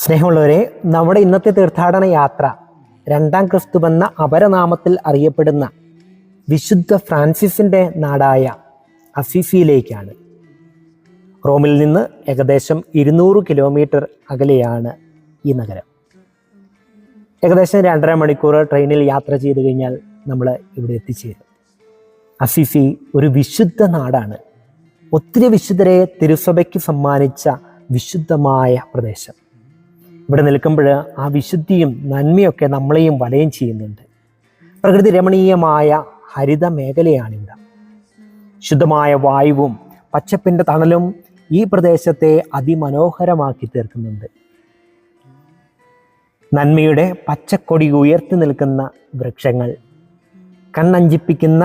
സ്നേഹമുള്ളവരെ, നമ്മുടെ ഇന്നത്തെ തീർത്ഥാടന യാത്ര രണ്ടാം ക്രിസ്തുവെന്ന അപരനാമത്തിൽ അറിയപ്പെടുന്ന വിശുദ്ധ ഫ്രാൻസിസിൻ്റെ നാടായ അസിസിയിലേക്കാണ്. റോമിൽ നിന്ന് ഏകദേശം 200 കിലോമീറ്റർ അകലെയാണ് ഈ നഗരം. ഏകദേശം 2.5 മണിക്കൂർ ട്രെയിനിൽ യാത്ര ചെയ്ത് കഴിഞ്ഞാൽ നമ്മൾ ഇവിടെ എത്തിച്ചേരും. അസിസി ഒരു വിശുദ്ധ നാടാണ്. ഒത്തിരി വിശുദ്ധരെ തിരുസഭയ്ക്ക് സമ്മാനിച്ച വിശുദ്ധമായ പ്രദേശം. ഇവിടെ നിൽക്കുമ്പോൾ ആ വിശുദ്ധിയും നന്മയൊക്കെ നമ്മളെയും വലയം ചെയ്യുന്നുണ്ട്. പ്രകൃതി രമണീയമായ ഹരിത മേഖലയാണിവിടെ. ശുദ്ധമായ വായുവും പച്ചപ്പിൻ്റെ തണലും ഈ പ്രദേശത്തെ അതിമനോഹരമാക്കി തീർക്കുന്നുണ്ട്. നന്മയുടെ പച്ചക്കൊടി ഉയർത്തി നിൽക്കുന്ന വൃക്ഷങ്ങൾ, കണ്ണഞ്ചിപ്പിക്കുന്ന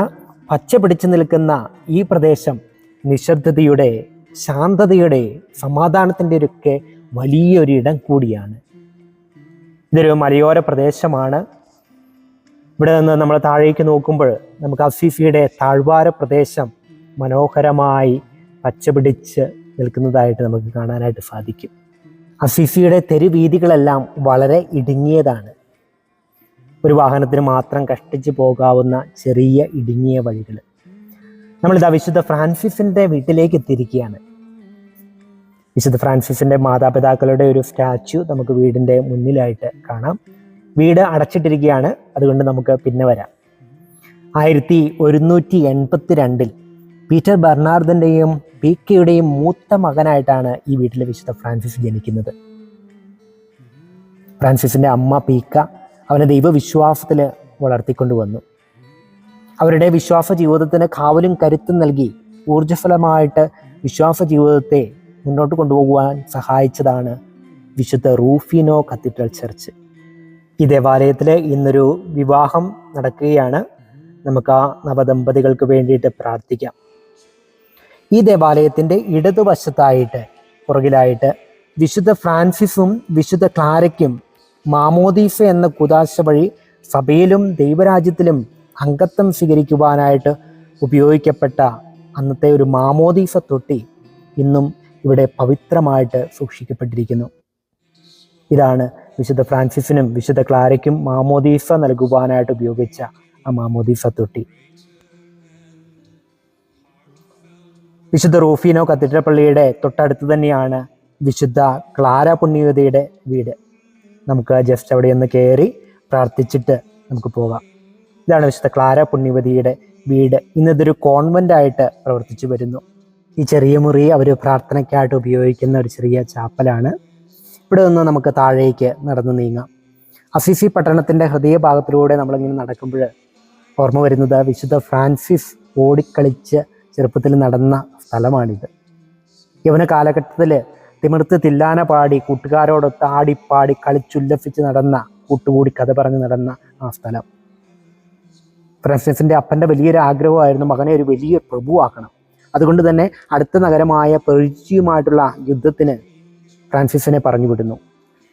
പച്ച പിടിച്ചു നിൽക്കുന്ന ഈ പ്രദേശം നിശബ്ദതയുടെ, ശാന്തതയുടെ, സമാധാനത്തിൻ്റെ ഒക്കെ വലിയൊരു ഇടം കൂടിയാണ്. ഇതൊരു മലയോര പ്രദേശമാണ്. ഇവിടെ നിന്ന് നമ്മൾ താഴേക്ക് നോക്കുമ്പോൾ നമുക്ക് അസിസിയുടെ താഴ്വാര പ്രദേശം മനോഹരമായി പച്ചപിടിച്ച് നിൽക്കുന്നതായിട്ട് നമുക്ക് കാണാനായിട്ട് സാധിക്കും. അസിസിയുടെ തെരുവീഥികളെല്ലാം വളരെ ഇടുങ്ങിയതാണ്. ഒരു വാഹനത്തിന് മാത്രം കഷ്ടിച്ച് പോകാവുന്ന ചെറിയ ഇടുങ്ങിയ വഴികൾ. നമ്മളിതാ വിശുദ്ധ ഫ്രാൻസിസിൻ്റെ വീട്ടിലേക്ക് എത്തിയിരിക്കുകയാണ്. വിശുദ്ധ ഫ്രാൻസിസിൻ്റെ മാതാപിതാക്കളുടെ ഒരു സ്റ്റാച്യു നമുക്ക് വീടിൻ്റെ മുന്നിലായിട്ട് കാണാം. വീട് അടച്ചിട്ടിരിക്കുകയാണ്, അതുകൊണ്ട് നമുക്ക് പിന്നെ വരാം. 1182 പീറ്റർ ബെർണാർഡിൻ്റെയും പീക്കയുടെയും മൂത്ത മകനായിട്ടാണ് ഈ വീട്ടിലെ വിശുദ്ധ ഫ്രാൻസിസ് ജനിക്കുന്നത്. ഫ്രാൻസിസിൻ്റെ അമ്മ പീക്ക അവനെ ദൈവവിശ്വാസത്തിൽ വളർത്തിക്കൊണ്ടുവന്നു. അവരുടെ വിശ്വാസ ജീവിതത്തിന് കാവലും കരുത്തും നൽകി ഊർജ്ജസ്വലമായിട്ട് വിശ്വാസ ജീവിതത്തെ മുന്നോട്ട് കൊണ്ടുപോകുവാൻ സഹായിച്ചതാണ് വിശുദ്ധ റൂഫിനോ കത്തീഡ്രൽ ചർച്ച്. ഈ ദേവാലയത്തിൽ ഇന്നൊരു വിവാഹം നടക്കുകയാണ്. നമുക്ക് ആ നവദമ്പതികൾക്ക് വേണ്ടിയിട്ട് പ്രാർത്ഥിക്കാം. ഈ ദേവാലയത്തിൻ്റെ ഇടതുവശത്തായിട്ട് പുറകിലായിട്ട് വിശുദ്ധ ഫ്രാൻസിസും വിശുദ്ധ ക്ലാരയ്ക്കും മാമോദീസ എന്ന കുദാശ വഴി സഭയിലും ദൈവരാജ്യത്തിലും അംഗത്വം സ്വീകരിക്കുവാനായിട്ട് ഉപയോഗിക്കപ്പെട്ട അന്നത്തെ ഒരു മാമോദീസ തൊട്ടി ഇന്നും ഇവിടെ പവിത്രമായിട്ട് സൂക്ഷിക്കപ്പെട്ടിരിക്കുന്നു. ഇതാണ് വിശുദ്ധ ഫ്രാൻസിസിനും വിശുദ്ധ ക്ലാരയ്ക്കും മാമോദീസ നൽകുവാനായിട്ട് ഉപയോഗിച്ച ആ മാമോദീസ തൊട്ടി. വിശുദ്ധ റൂഫിനോ കത്തീഡ്രൽ പള്ളിയുടെ തൊട്ടടുത്ത് തന്നെയാണ് വിശുദ്ധ ക്ലാര പുണ്യവതിയുടെ വീട്. നമുക്ക് ജസ്റ്റ് അവിടെ ഒന്ന് കയറി പ്രാർത്ഥിച്ചിട്ട് നമുക്ക് പോകാം. ഇതാണ് വിശുദ്ധ ക്ലാര പുണ്യവതിയുടെ വീട്. ഇന്നിതൊരു കോൺവെൻ്റായിട്ട് പ്രവർത്തിച്ചു വരുന്നു. ഈ ചെറിയ മുറി അവർ പ്രാർത്ഥനയ്ക്കായിട്ട് ഉപയോഗിക്കുന്ന ഒരു ചെറിയ ചാപ്പലാണ്. ഇവിടെ നിന്ന് നമുക്ക് താഴേക്ക് നടന്നു നീങ്ങാം. അസിസി പട്ടണത്തിൻ്റെ ഹൃദയഭാഗത്തിലൂടെ നമ്മളിങ്ങനെ നടക്കുമ്പോൾ ഓർമ്മ വരുന്നത് വിശുദ്ധ ഫ്രാൻസിസ് ഓടിക്കളിച്ച് ചെറുപ്പത്തിൽ നടന്ന സ്ഥലമാണിത്. യവന കാലഘട്ടത്തിൽ തിമിർത്ത് തില്ലാന പാടി കൂട്ടുകാരോടൊത്ത് ആടിപ്പാടി കളിച്ചുല്ലസിച്ച് നടന്ന, കൂട്ടുകൂടി കഥ പറഞ്ഞ് നടന്ന ആ സ്ഥലം. ഫ്രാൻസിസിൻ്റെ അപ്പൻ്റെ വലിയൊരു ആഗ്രഹമായിരുന്നു മകനെ ഒരു വലിയ പ്രഭുവാക്കണം. അതുകൊണ്ട് തന്നെ അടുത്ത നഗരമായ പെർജിയുമായിട്ടുള്ള യുദ്ധത്തിന് ഫ്രാൻസിസിനെ പറഞ്ഞു വിടുന്നു.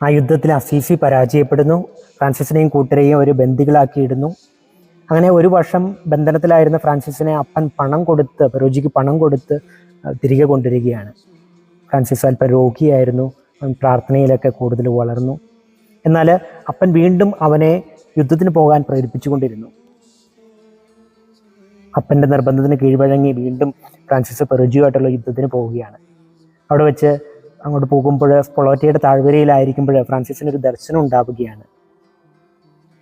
ആ യുദ്ധത്തിൽ അസീസി പരാജയപ്പെടുന്നു. ഫ്രാൻസിസിനെയും കൂട്ടരെയും ഒരു ബന്ദികളാക്കിയിടുന്നു. അങ്ങനെ 1 വർഷം ബന്ധനത്തിലായിരുന്ന ഫ്രാൻസിസിനെ അപ്പൻ പെറോജിക്ക് പണം കൊടുത്ത് തിരികെ കൊണ്ടുവരികയാണ്. ഫ്രാൻസിസ് അല്പം രോഗിയായിരുന്നു. പ്രാർത്ഥനയിലൊക്കെ കൂടുതൽ വളർന്നു. എന്നാൽ അപ്പൻ വീണ്ടും അവനെ യുദ്ധത്തിന് പോകാൻ പ്രേരിപ്പിച്ചുകൊണ്ടിരുന്നു. അപ്പൻ്റെ നിർബന്ധത്തിന് കീഴ്വഴങ്ങി വീണ്ടും ഫ്രാൻസിസ് പെറുജിയുമായിട്ടുള്ള യുദ്ധത്തിന് പോവുകയാണ്. അവിടെ വെച്ച് അങ്ങോട്ട് പോകുമ്പോൾ സ്പൊളോറ്റയുടെ താഴ്വരയിലായിരിക്കുമ്പോൾ ഫ്രാൻസിസിനൊരു ദർശനം ഉണ്ടാവുകയാണ്.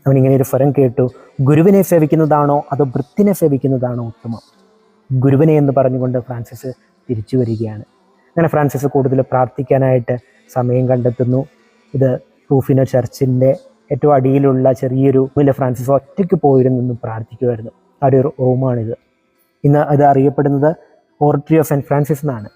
അവനിങ്ങനെ ഒരു സ്വരം കേട്ടു: ഗുരുവിനെ സേവിക്കുന്നതാണോ അതോ വൃത്തിനെ സേവിക്കുന്നതാണോ ഉത്തമം? ഗുരുവിനെ എന്ന് പറഞ്ഞുകൊണ്ട് ഫ്രാൻസിസ് തിരിച്ചു വരികയാണ്. അങ്ങനെ ഫ്രാൻസിസ് കൂടുതൽ പ്രാർത്ഥിക്കാനായിട്ട് സമയം കണ്ടെത്തുന്നു. ഇത് റൂഫിനോ ചർച്ചിൻ്റെ ഏറ്റവും അടിയിലുള്ള ചെറിയൊരു ഫ്രാൻസിസ് ഒറ്റയ്ക്ക് പോയിരുന്നെന്ന് പ്രാർത്ഥിക്കുമായിരുന്നു. ആ ഒരു റൂമാണിത്. ഇന്ന് അത് അറിയപ്പെടുന്നത് ഓർട്ടറി ഓഫ് സെൻറ്റ് ഫ്രാൻസിസ് എന്നാണ്.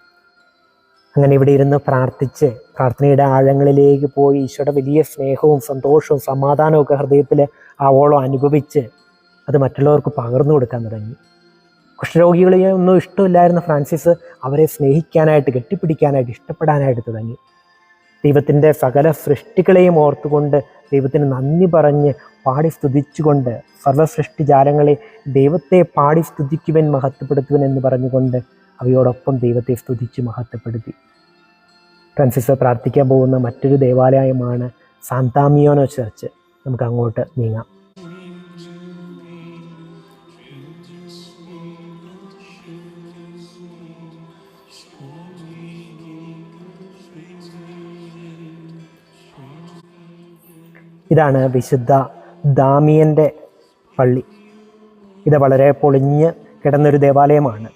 അങ്ങനെ ഇവിടെ ഇരുന്ന് പ്രാർത്ഥിച്ച് പ്രാർത്ഥനയുടെ ആഴങ്ങളിലേക്ക് പോയി ഈശോയുടെ വലിയ സ്നേഹവും സന്തോഷവും സമാധാനവും ഒക്കെ ഹൃദയത്തിൽ ആവോളം അനുഭവിച്ച് അത് മറ്റുള്ളവർക്ക് പകർന്നു കൊടുക്കാൻ തുടങ്ങി. കുഷ്ഠരോഗികളെ ഒന്നും ഇഷ്ടമില്ലായിരുന്ന ഫ്രാൻസിസ് അവരെ സ്നേഹിക്കാനായിട്ട്, കെട്ടിപ്പിടിക്കാനായിട്ട്, ഇഷ്ടപ്പെടാനായിട്ട് തുടങ്ങി. ദൈവത്തിൻ്റെ സകല സൃഷ്ടികളെയും ഓർത്തുകൊണ്ട് ദൈവത്തിന് നന്ദി പറഞ്ഞ് പാടി സ്തുതിച്ചുകൊണ്ട്, സർവ്വസൃഷ്ടിജാലങ്ങളെ ദൈവത്തെ പാടി സ്തുതിക്കുവൻ, മഹത്വപ്പെടുത്തുവൻ എന്ന് പറഞ്ഞുകൊണ്ട് അവയോടൊപ്പം ദൈവത്തെ സ്തുതിച്ച് മഹത്വപ്പെടുത്തി. ഫ്രാൻസിസ് പ്രാർത്ഥിക്കാൻ പോകുന്ന മറ്റൊരു ദേവാലയമാണ് സാന്താമിയോനോ ചർച്ച്. നമുക്ക് അങ്ങോട്ട് നീങ്ങാം. ഇതാണ് വിശുദ്ധ ദാമിയൻ്റെ പള്ളി. ഇത് വളരെ പൊളിഞ്ഞ് കിടന്നൊരു ദേവാലയമാണ്.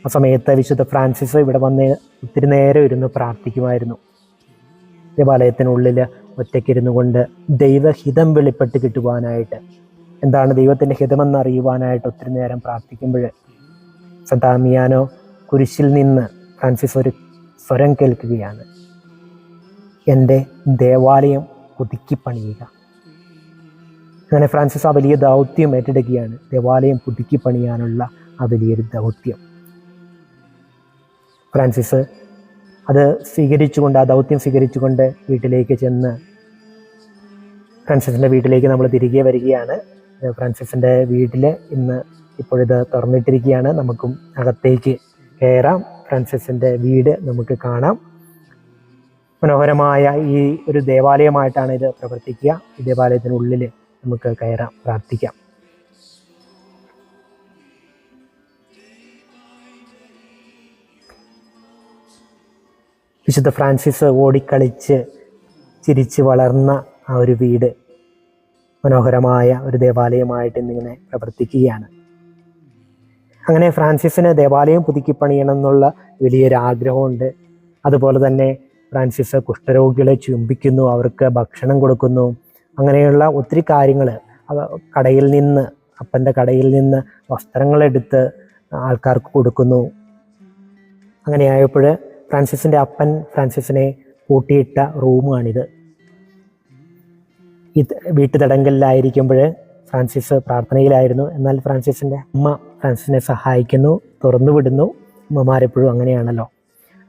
ആ സമയത്ത് വിശുദ്ധ ഫ്രാൻസിസ് ഇവിടെ വന്ന് ഒത്തിരി നേരം ഇരുന്ന് പ്രാർത്ഥിക്കുമായിരുന്നു. ദേവാലയത്തിനുള്ളിൽ ഒറ്റയ്ക്കിരുന്നു കൊണ്ട് ദൈവഹിതം വെളിപ്പെട്ട് കിട്ടുവാനായിട്ട്, എന്താണ് ദൈവത്തിൻ്റെ ഹിതമെന്ന് അറിയുവാനായിട്ട് ഒത്തിരി നേരം പ്രാർത്ഥിക്കുമ്പോൾ സാന്താമിയാനോ കുരിശിൽ നിന്ന് ഫ്രാൻസിസ് ഒരു സ്വരം കേൾക്കുകയാണ്: എൻ്റെ ദേവാലയം പുതുക്കി പണിയുക. അങ്ങനെ ഫ്രാൻസിസ് ആ വലിയ ദൗത്യം ഏറ്റെടുക്കുകയാണ്. ദേവാലയം പുതുക്കി പണിയാനുള്ള ആ വലിയൊരു ദൗത്യം ഫ്രാൻസിസ് അത് സ്വീകരിച്ചുകൊണ്ട്, ആ ദൗത്യം സ്വീകരിച്ചുകൊണ്ട് വീട്ടിലേക്ക് ചെന്ന്, ഫ്രാൻസിസിൻ്റെ വീട്ടിലേക്ക് നമ്മൾ തിരികെ വരികയാണ്. ഫ്രാൻസിസിൻ്റെ വീട്ടിൽ ഇപ്പോഴിത് തുറന്നിട്ടിരിക്കുകയാണ്. നമുക്കും അകത്തേക്ക് കയറാം. ഫ്രാൻസിസിൻ്റെ വീട് നമുക്ക് കാണാം. മനോഹരമായ ഈ ഒരു ദേവാലയമായിട്ടാണ് ഇത് പ്രവർത്തിക്കുക. ഈ ദേവാലയത്തിനുള്ളിൽ നമുക്ക് കയറാം, പ്രാർത്ഥിക്കാം. വിശുദ്ധ ഫ്രാൻസിസ് ഓടിക്കളിച്ച് ചിരിച്ച് വളർന്ന ആ ഒരു വീട് മനോഹരമായ ഒരു ദേവാലയമായിട്ട് ഇന്നിങ്ങനെ പ്രവർത്തിക്കുകയാണ്. അങ്ങനെ ഫ്രാൻസിസിന് ദേവാലയം പുതുക്കി പണിയണം എന്നുള്ള വലിയൊരു ആഗ്രഹമുണ്ട്. അതുപോലെ തന്നെ ഫ്രാൻസിസ് കുഷ്ഠരോഗികളെ ചുംബിക്കുന്നു, അവർക്ക് ഭക്ഷണം കൊടുക്കുന്നു. അങ്ങനെയുള്ള ഒത്തിരി കാര്യങ്ങൾ, കടയിൽ നിന്ന്, അപ്പൻ്റെ കടയിൽ നിന്ന് വസ്ത്രങ്ങളെടുത്ത് ആൾക്കാർക്ക് കൊടുക്കുന്നു. അങ്ങനെയായപ്പോൾ ഫ്രാൻസിസിൻ്റെ അപ്പൻ ഫ്രാൻസിസിനെ പൂട്ടിയിട്ട റൂമാണിത്. വീട്ടുതടങ്കലിലായിരിക്കുമ്പോൾ ഫ്രാൻസിസ് പ്രാർത്ഥനയിലായിരുന്നു. എന്നാൽ ഫ്രാൻസിസിൻ്റെ അമ്മ ഫ്രാൻസിസിനെ സഹായിക്കുന്നു, തുറന്നു വിടുന്നു. അമ്മമാരെപ്പോഴും അങ്ങനെയാണല്ലോ.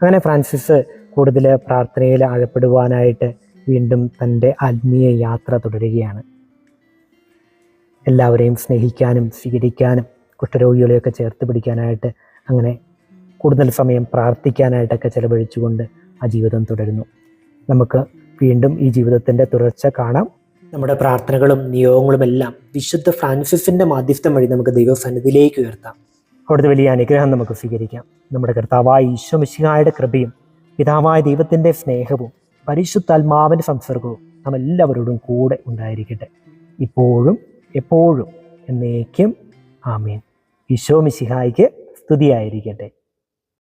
അങ്ങനെ ഫ്രാൻസിസ് കൂടുതൽ പ്രാർത്ഥനയിൽ ആഴപ്പെടുവാനായിട്ട് വീണ്ടും തൻ്റെ ആത്മീയ യാത്ര തുടരുകയാണ്. എല്ലാവരെയും സ്നേഹിക്കാനും സ്വീകരിക്കാനും കുഷ്ഠരോഗികളെയൊക്കെ ചേർത്ത് പിടിക്കാനായിട്ട്, അങ്ങനെ കൂടുതൽ സമയം പ്രാർത്ഥിക്കാനായിട്ടൊക്കെ ചെലവഴിച്ചുകൊണ്ട് ആ ജീവിതം തുടരുന്നു. നമുക്ക് വീണ്ടും ഈ ജീവിതത്തിൻ്റെ തുടർച്ച കാണാം. നമ്മുടെ പ്രാർത്ഥനകളും നിയോഗങ്ങളും എല്ലാം വിശുദ്ധ ഫ്രാൻസിസിൻ്റെ മാധ്യസ്ഥം വഴി നമുക്ക് ദൈവസന്നിധിയിലേക്ക് ഉയർത്താം. അവിടുത്തെ വലിയ അനുഗ്രഹം നമുക്ക് സ്വീകരിക്കാം. നമ്മുടെ കർത്താവായ ഈശോ മിശിഹായുടെ കൃപയും പിതാവായ ദൈവത്തിൻ്റെ സ്നേഹവും പരിശുദ്ധാത്മാവിൻ്റെ സംസർഗവും നാം എല്ലാവരോടും കൂടെ ഉണ്ടായിരിക്കട്ടെ, ഇപ്പോഴും എപ്പോഴും എന്നേക്കും. ആമേൻ. ഈശോ മിശിഹായ്ക്ക് സ്തുതിയായിരിക്കട്ടെ.